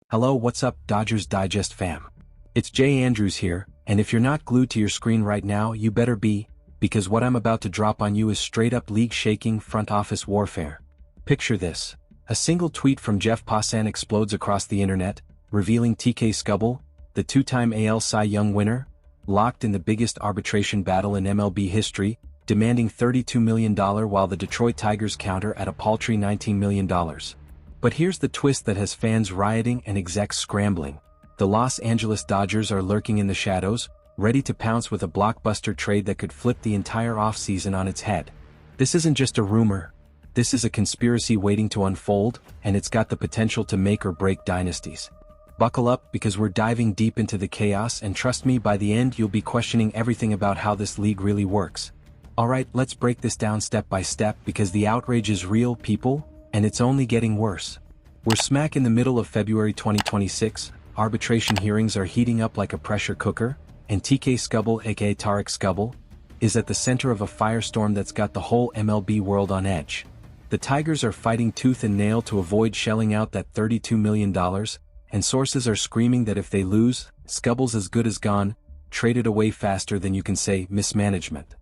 Hello, what's up, Dodgers Digest fam? It's Jay Andrews here, and if you're not glued to your screen right now, you better be, because what I'm about to drop on you is straight-up league-shaking front office warfare. Picture this. A single tweet from Jeff Passan explodes across the internet, revealing TK Skubal, the two-time AL Cy Young winner, locked in the biggest arbitration battle in MLB history, demanding $32 million while the Detroit Tigers counter at a paltry $19 million. But here's the twist that has fans rioting and execs scrambling. The Los Angeles Dodgers are lurking in the shadows, ready to pounce with a blockbuster trade that could flip the entire offseason on its head. This isn't just a rumor. This is a conspiracy waiting to unfold, and it's got the potential to make or break dynasties. Buckle up, because we're diving deep into the chaos, and trust me, by the end you'll be questioning everything about how this league really works. Alright, let's break this down step by step, because the outrage is real, people, and it's only getting worse. We're smack in the middle of February 2026, arbitration hearings are heating up like a pressure cooker, and TK Skubal, aka Tarik Skubal, is at the center of a firestorm that's got the whole MLB world on edge. The Tigers are fighting tooth and nail to avoid shelling out that $32 million, and sources are screaming that if they lose, Skubal's as good as gone, traded away faster than you can say mismanagement.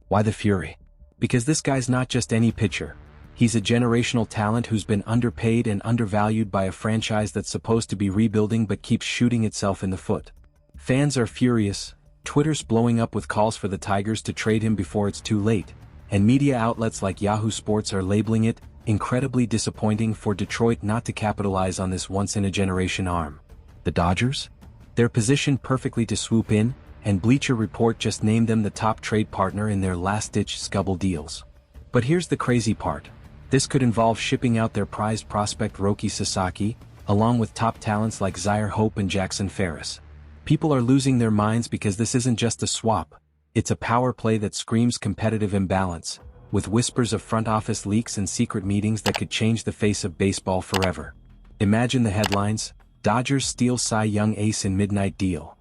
Why the fury? Because this guy's not just any pitcher. He's a generational talent who's been underpaid and undervalued by a franchise that's supposed to be rebuilding but keeps shooting itself in the foot. Fans are furious, Twitter's blowing up with calls for the Tigers to trade him before it's too late, and media outlets like Yahoo Sports are labeling it incredibly disappointing for Detroit not to capitalize on this once-in-a-generation arm. The Dodgers? They're positioned perfectly to swoop in, and Bleacher Report just named them the top trade partner in their last-ditch Skubal deals. But here's the crazy part. This could involve shipping out their prized prospect Roki Sasaki, along with top talents like Zyhir Hope and Jackson Ferris. People are losing their minds because this isn't just a swap, it's a power play that screams competitive imbalance, with whispers of front office leaks and secret meetings that could change the face of baseball forever. Imagine the headlines: Dodgers steal Cy Young ace in midnight deal.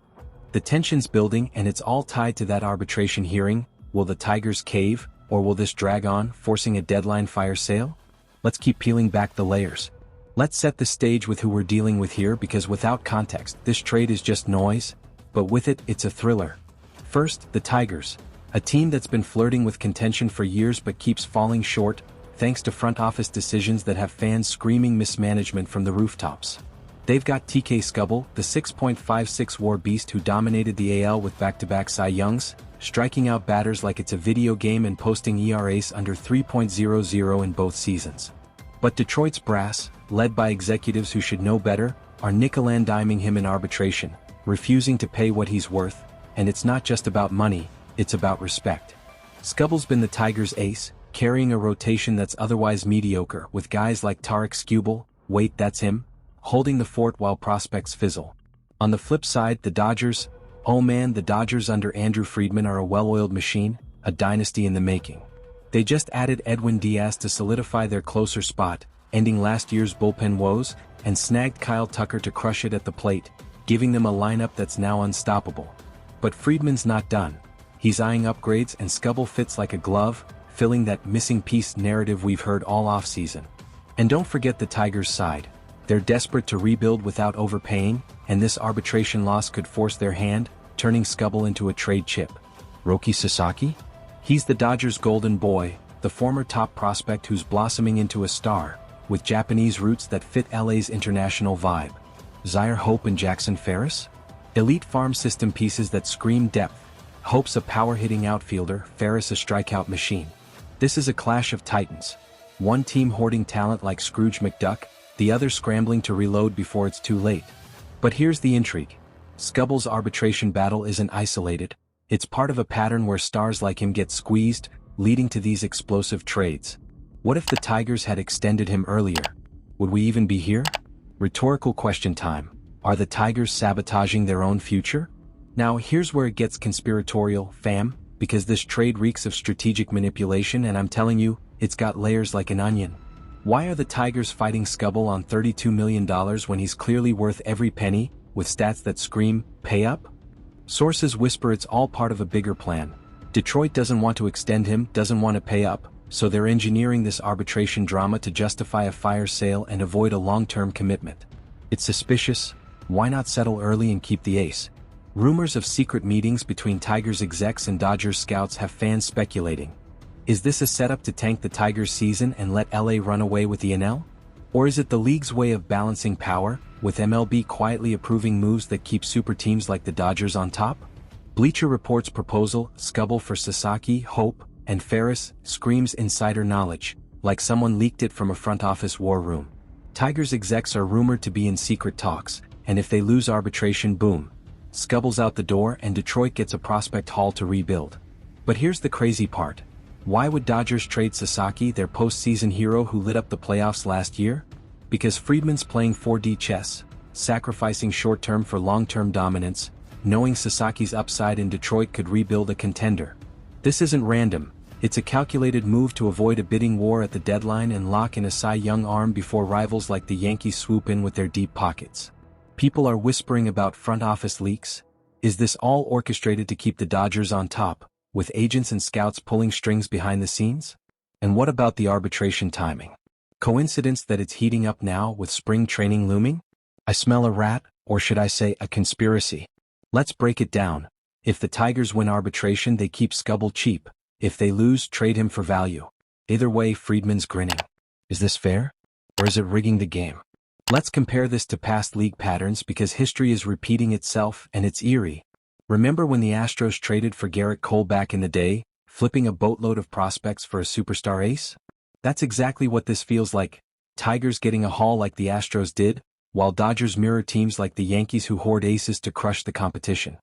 The tension's building, and it's all tied to that arbitration hearing. Will the Tigers cave, or will this drag on, forcing a deadline fire sale? Let's keep peeling back the layers. Let's set the stage with who we're dealing with here, because without context, this trade is just noise, but with it, it's a thriller. First, the Tigers, a team that's been flirting with contention for years but keeps falling short, thanks to front office decisions that have fans screaming mismanagement from the rooftops. They've got TK Skubal, the 6.56 WAR beast who dominated the AL with back-to-back Cy Youngs, striking out batters like it's a video game and posting ERAs under 3.00 in both seasons. But Detroit's brass, led by executives who should know better, are nickel-and-diming him in arbitration, refusing to pay what he's worth, and it's not just about money, it's about respect. Skubal's been the Tigers' ace, carrying a rotation that's otherwise mediocre, with guys like Tarik Skubal, wait, that's him, holding the fort while prospects fizzle. On the flip side, the Dodgers, oh man, the Dodgers under Andrew Friedman are a well-oiled machine, a dynasty in the making. They just added Edwin Diaz to solidify their closer spot, ending last year's bullpen woes, and snagged Kyle Tucker to crush it at the plate, giving them a lineup that's now unstoppable. But Friedman's not done. He's eyeing upgrades, and Skubal fits like a glove, filling that missing piece narrative we've heard all offseason. And don't forget the Tigers' side. They're desperate to rebuild without overpaying, and this arbitration loss could force their hand, turning Skubal into a trade chip. Roki Sasaki? He's the Dodgers' golden boy, the former top prospect who's blossoming into a star, with Japanese roots that fit LA's international vibe. Zyhir Hope and Jackson Ferris? Elite farm system pieces that scream depth. Hope's a power-hitting outfielder, Ferris a strikeout machine. This is a clash of titans. One team hoarding talent like Scrooge McDuck, the other scrambling to reload before it's too late. But here's the intrigue. Skubal's arbitration battle isn't isolated. It's part of a pattern where stars like him get squeezed, leading to these explosive trades. What if the Tigers had extended him earlier? Would we even be here? Rhetorical question time. Are the Tigers sabotaging their own future? Now here's where it gets conspiratorial, fam, because this trade reeks of strategic manipulation, and I'm telling you, it's got layers like an onion. Why are the Tigers fighting Skubal on $32 million when he's clearly worth every penny, with stats that scream, pay up? Sources whisper it's all part of a bigger plan. Detroit doesn't want to extend him, doesn't want to pay up, so they're engineering this arbitration drama to justify a fire sale and avoid a long-term commitment. It's suspicious. Why not settle early and keep the ace? Rumors of secret meetings between Tigers execs and Dodgers scouts have fans speculating. Is this a setup to tank the Tigers season and let LA run away with the NL? Or is it the league's way of balancing power, with MLB quietly approving moves that keep super teams like the Dodgers on top? Bleacher Report's proposal, Skubal for Sasaki, Hope, and Ferris, screams insider knowledge, like someone leaked it from a front office war room. Tigers execs are rumored to be in secret talks, and if they lose arbitration, boom. Skubal's out the door and Detroit gets a prospect haul to rebuild. But here's the crazy part. Why would Dodgers trade Sasaki, their postseason hero who lit up the playoffs last year? Because Friedman's playing 4D chess, sacrificing short-term for long-term dominance, knowing Sasaki's upside in Detroit could rebuild a contender. This isn't random. It's a calculated move to avoid a bidding war at the deadline and lock in a Cy Young arm before rivals like the Yankees swoop in with their deep pockets. People are whispering about front office leaks. Is this all orchestrated to keep the Dodgers on top, with agents and scouts pulling strings behind the scenes? And what about the arbitration timing? Coincidence that it's heating up now with spring training looming? I smell a rat, or should I say a conspiracy. Let's break it down. If the Tigers win arbitration, they keep Skubal cheap. If they lose, trade him for value. Either way, Friedman's grinning. Is this fair? Or is it rigging the game? Let's compare this to past league patterns because history is repeating itself and it's eerie. Remember when the Astros traded for Garrett Cole back in the day, flipping a boatload of prospects for a superstar ace? That's exactly what this feels like. Tigers getting a haul like the Astros did, while Dodgers mirror teams like the Yankees who hoard aces to crush the competition.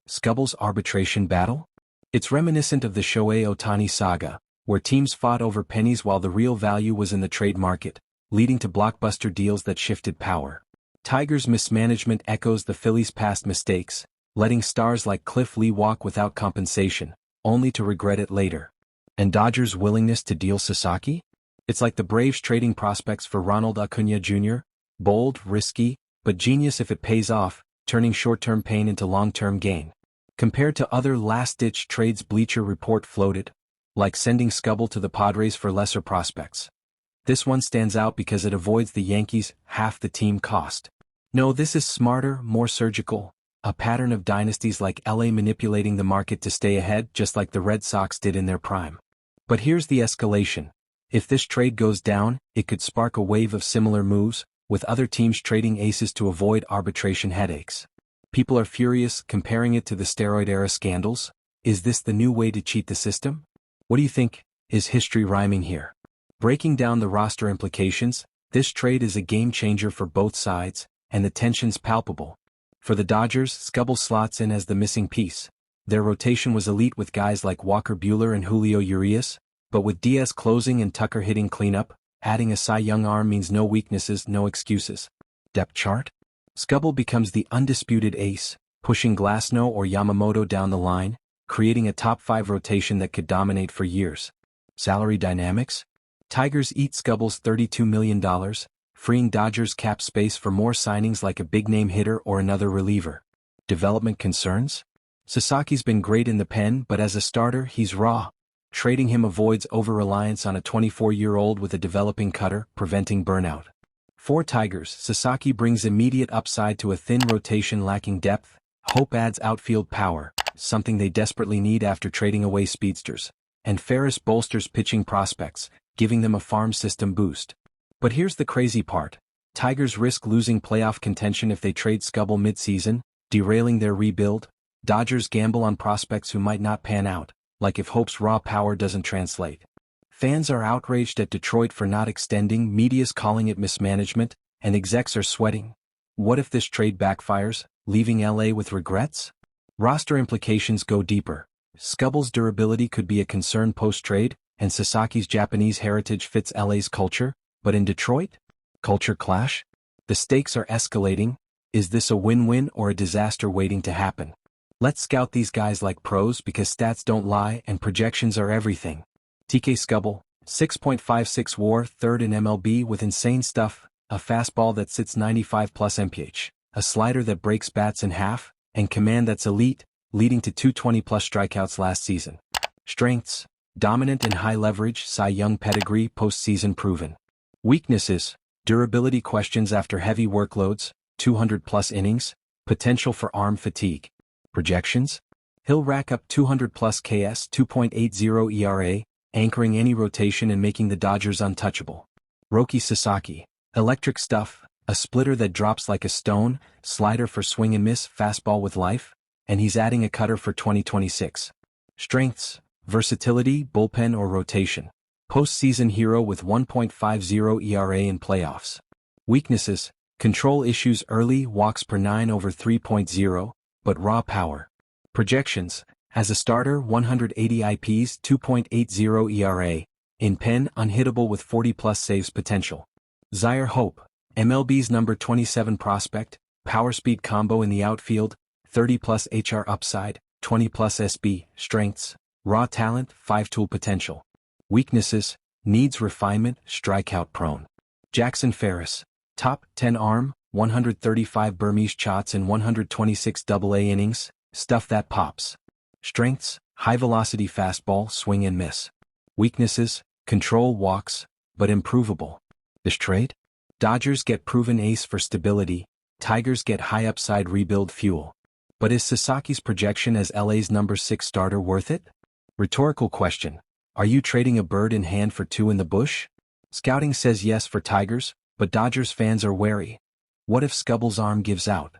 Skubal's arbitration battle? It's reminiscent of the Shohei Ohtani saga, where teams fought over pennies while the real value was in the trade market, leading to blockbuster deals that shifted power. Tigers' mismanagement echoes the Phillies' past mistakes, letting stars like Cliff Lee walk without compensation, only to regret it later. And Dodgers' willingness to deal Sasaki? It's like the Braves trading prospects for Ronald Acuna Jr., bold, risky, but genius if it pays off, turning short-term pain into long-term gain. Compared to other last-ditch trades Bleacher Report floated, like sending Skubal to the Padres for lesser prospects. This one stands out because it avoids the Yankees' half the team cost. No, this is smarter, more surgical, a pattern of dynasties like LA manipulating the market to stay ahead just like the Red Sox did in their prime. But here's the escalation. If this trade goes down, it could spark a wave of similar moves, with other teams trading aces to avoid arbitration headaches. People are furious, comparing it to the steroid-era scandals. Is this the new way to cheat the system? What do you think? Is history rhyming here? Breaking down the roster implications, this trade is a game-changer for both sides, and the tension's palpable. For the Dodgers, Skubal slots in as the missing piece. Their rotation was elite with guys like Walker Buehler and Julio Urias, but with Diaz closing and Tucker hitting cleanup, adding a Cy Young arm means no weaknesses, no excuses. Depth chart? Skubal becomes the undisputed ace, pushing Glasnow or Yamamoto down the line, creating a top-5 rotation that could dominate for years. Salary dynamics? Tigers eat Skubal's $32 million, freeing Dodgers cap space for more signings like a big-name hitter or another reliever. Development concerns? Sasaki's been great in the pen, but as a starter, he's raw. Trading him avoids over-reliance on a 24-year-old with a developing cutter, preventing burnout. For Tigers, Sasaki brings immediate upside to a thin rotation lacking depth. Hope adds outfield power, something they desperately need after trading away speedsters. And Ferris bolsters pitching prospects, giving them a farm system boost. But here's the crazy part. Tigers risk losing playoff contention if they trade Skubal mid-season, derailing their rebuild. Dodgers gamble on prospects who might not pan out, like if Hope's raw power doesn't translate. Fans are outraged at Detroit for not extending, media's calling it mismanagement, and execs are sweating. What if this trade backfires, leaving LA with regrets? Roster implications go deeper. Skubal's durability could be a concern post-trade, and Sasaki's Japanese heritage fits LA's culture, but in Detroit? Culture clash? The stakes are escalating. Is this a win-win or a disaster waiting to happen? Let's scout these guys like pros because stats don't lie and projections are everything. TK Skubal, 6.56 WAR, third in MLB with insane stuff, a fastball that sits 95 plus mph, a slider that breaks bats in half, and command that's elite, leading to 220 plus strikeouts last season. Strengths: dominant in high leverage, Cy Young pedigree, postseason proven. Weaknesses: durability questions after heavy workloads, 200 plus innings, potential for arm fatigue. Projections? He'll rack up 200 plus KS 2.80 ERA, anchoring any rotation and making the Dodgers untouchable. Roki Sasaki. Electric stuff, a splitter that drops like a stone, slider for swing and miss, fastball with life, and he's adding a cutter for 2026. Strengths, versatility, bullpen or rotation. Postseason hero with 1.50 ERA in playoffs. Weaknesses, control issues early, walks per 9 over 3.0, but raw power. Projections, as a starter 180 IPs 2.80 ERA, in pen unhittable with 40-plus saves potential. Zaire Hope, MLB's number 27 prospect, power speed combo in the outfield, 30-plus HR upside, 20-plus SB, strengths, raw talent, 5-tool potential. Weaknesses, needs refinement, strikeout prone. Jackson Ferris, top 10 arm, 135 Burmese shots in 126 AA innings, stuff that pops. Strengths, high-velocity fastball, swing and miss. Weaknesses, control walks, but improvable. This trade? Dodgers get proven ace for stability, Tigers get high-upside rebuild fuel. But is Sasaki's projection as LA's number 6 starter worth it? Rhetorical question. Are you trading a bird in hand for two in the bush? Scouting says yes for Tigers, but Dodgers fans are wary. What if Scubble's arm gives out?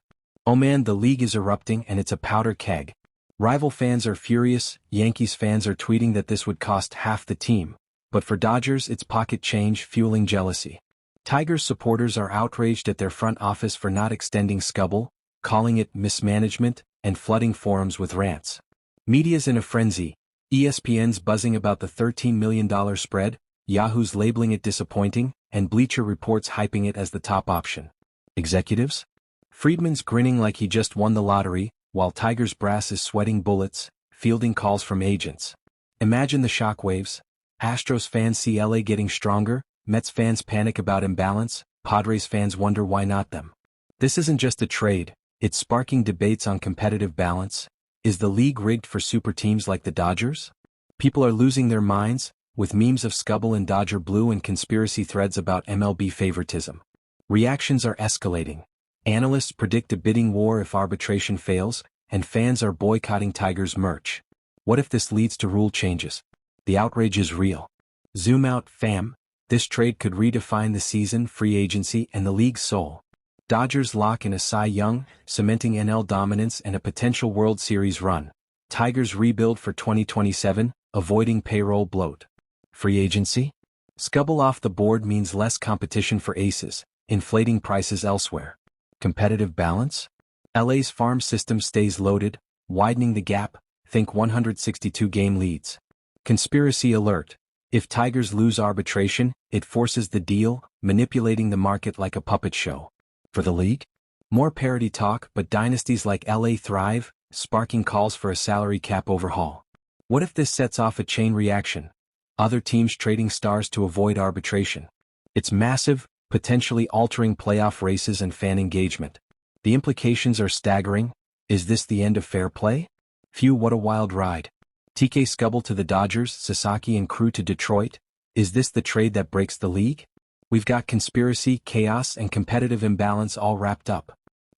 Oh man, the league is erupting and it's a powder keg. Rival fans are furious, Yankees fans are tweeting that this would cost half the team. But for Dodgers it's pocket change fueling jealousy. Tigers supporters are outraged at their front office for not extending Scubble, calling it mismanagement, and flooding forums with rants. Media's in a frenzy. ESPN's buzzing about the $13 million spread, Yahoo's labeling it disappointing, and Bleacher Report's hyping it as the top option. Executives? Friedman's grinning like he just won the lottery, while Tigers brass is sweating bullets, fielding calls from agents. Imagine the shockwaves. Astros fans see LA getting stronger, Mets fans panic about imbalance, Padres fans wonder why not them. This isn't just a trade, it's sparking debates on competitive balance. Is the league rigged for super teams like the Dodgers? People are losing their minds, with memes of Scubble in Dodger blue and conspiracy threads about MLB favoritism. Reactions are escalating. Analysts predict a bidding war if arbitration fails, and fans are boycotting Tigers merch. What if this leads to rule changes? The outrage is real. Zoom out, fam. This trade could redefine the season, free agency, and the league's soul. Dodgers lock in a Cy Young, cementing NL dominance and a potential World Series run. Tigers rebuild for 2027, avoiding payroll bloat. Free agency? Scubble off the board means less competition for aces, inflating prices elsewhere. Competitive balance? LA's farm system stays loaded, widening the gap, think 162-game leads. Conspiracy alert. If Tigers lose arbitration, it forces the deal, manipulating the market like a puppet show. For the league? More parity talk, but dynasties like LA thrive, sparking calls for a salary cap overhaul. What if this sets off a chain reaction? Other teams trading stars to avoid arbitration. It's massive, potentially altering playoff races and fan engagement. The implications are staggering. Is this the end of fair play? Phew, what a wild ride. TK Scubble to the Dodgers, Sasaki and crew to Detroit. Is this the trade that breaks the league? We've got conspiracy, chaos, and competitive imbalance all wrapped up.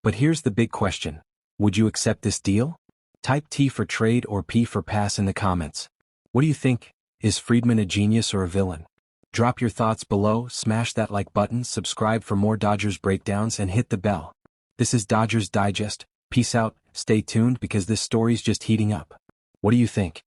But here's the big question. Would you accept this deal? Type T for trade or P for pass in the comments. What do you think? Is Friedman a genius or a villain? Drop your thoughts below, smash that like button, subscribe for more Dodgers breakdowns, and hit the bell. This is Dodgers Digest. Peace out, stay tuned because this story's just heating up. What do you think?